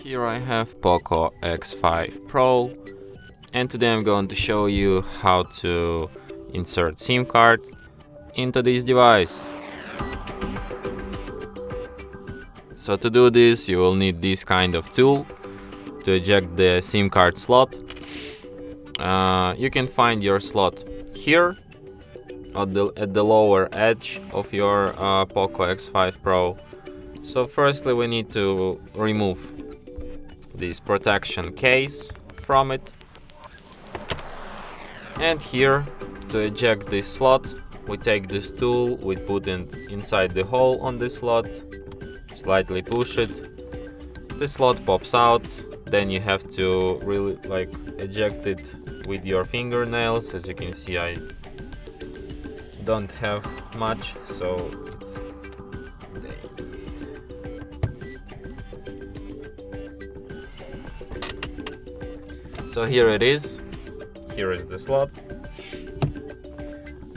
Here I have POCO X5 Pro, and today I'm going to show you how to insert SIM card into this device. So to do this you will need this kind of tool to eject the SIM card slot. You can find your slot here at the lower edge of your POCO X5 Pro. So firstly we need to remove this protection case from it, and here to eject this slot we take this tool, we put it inside the hole on this slot, slightly push it, the slot pops out, then you have to really eject it with your fingernails. As you can see I don't have much, so it's so here it is. Here is the slot.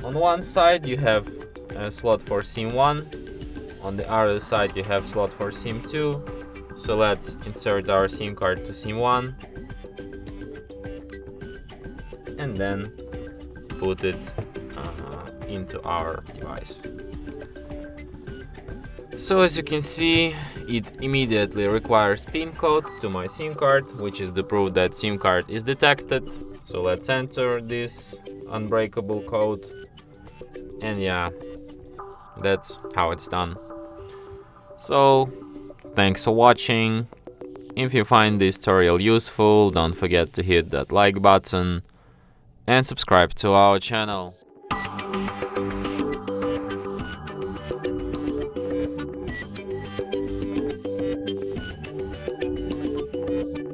On one side you have a slot for SIM 1, on the other side you have slot for SIM 2. So let's insert our SIM card to SIM 1 and then put it into our device. So as you can see, it immediately requires PIN code to my SIM card, which is the proof that SIM card is detected. So let's enter this unbreakable code, and yeah, that's how it's done. So thanks for watching. If you find this tutorial useful, don't forget to hit that like button and subscribe to our channel.